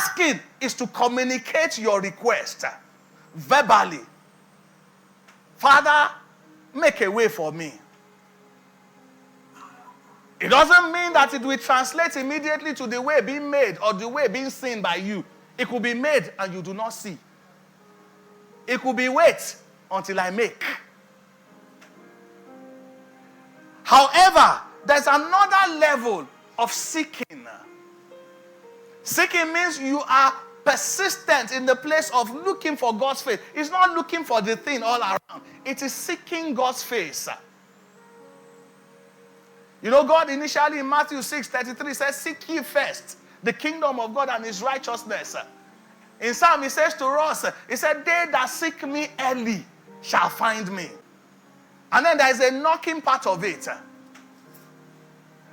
Asking is to communicate your request verbally. Father, make a way for me. It doesn't mean that it will translate immediately to the way being made or the way being seen by you. It could be made and you do not see. It could be wait until I make. However, there's another level of seeking. Seeking means you are persistent in the place of looking for God's face. It's not looking for the thing all around. It is seeking God's face. You know, God initially in Matthew 6:33 says, seek ye first the kingdom of God and his righteousness. In Psalm, he says to us, he said, they that seek me early shall find me. And then there is a knocking part of it.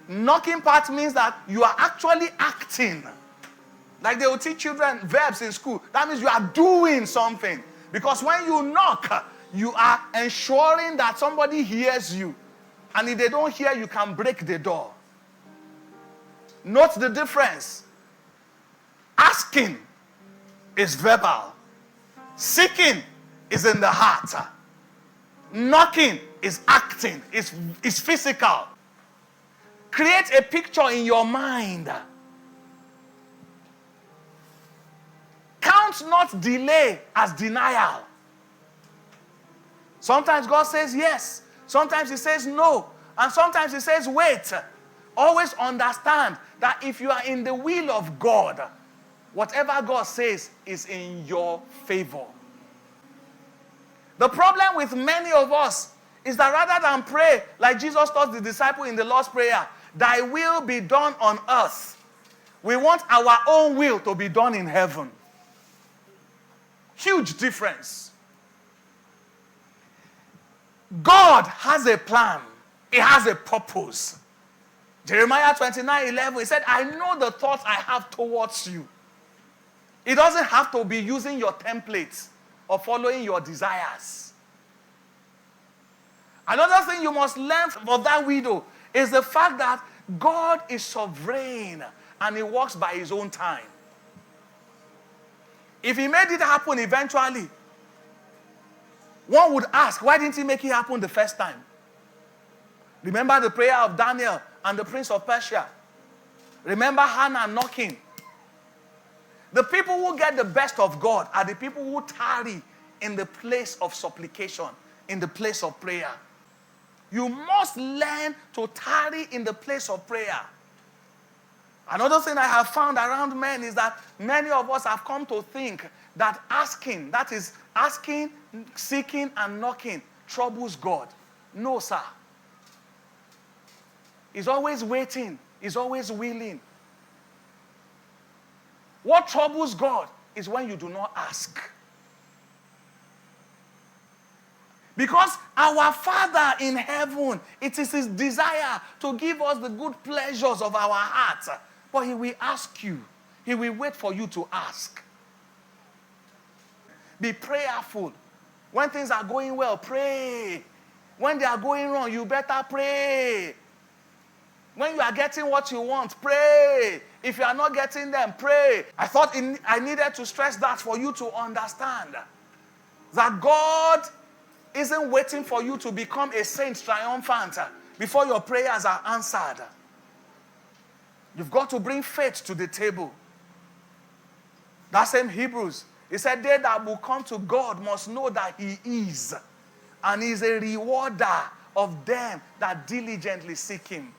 Knocking part means that you are actually acting. Like they will teach children verbs in school. That means you are doing something. Because when you knock, you are ensuring that somebody hears you. And if they don't hear, you can break the door. Note the difference. Asking is verbal. Seeking is in the heart. Knocking is acting. It's physical. Create a picture in your mind. Count not delay as denial. Sometimes God says yes. Sometimes he says no. And sometimes he says wait. Always understand that if you are in the will of God, whatever God says is in your favor. The problem with many of us is that rather than pray like Jesus taught the disciple in the Lord's Prayer, thy will be done on earth, we want our own will to be done in heaven. Huge difference. God has a plan. He has a purpose. Jeremiah 29:11, he said, I know the thoughts I have towards you. It doesn't have to be using your templates or following your desires. Another thing you must learn from that widow is the fact that God is sovereign and he works by his own time. If he made it happen eventually, one would ask, why didn't he make it happen the first time? Remember the prayer of Daniel and the prince of Persia. Remember Hannah knocking. The people who get the best of God are the people who tarry in the place of supplication, in the place of prayer. You must learn to tarry in the place of prayer. Another thing I have found around men is that many of us have come to think that asking, that is asking, seeking, and knocking, troubles God. No, sir. He's always waiting. He's always willing. What troubles God is when you do not ask. Because our Father in heaven, it is his desire to give us the good pleasures of our hearts. But he will ask you. He will wait for you to ask. Be prayerful. When things are going well, pray. When they are going wrong, you better pray. When you are getting what you want, pray. If you are not getting them, pray. I thought I needed to stress that for you to understand that God isn't waiting for you to become a saint triumphant before your prayers are answered. You've got to bring faith to the table. That same Hebrews, he said, they that will come to God must know that he is, and he is a rewarder of them that diligently seek him.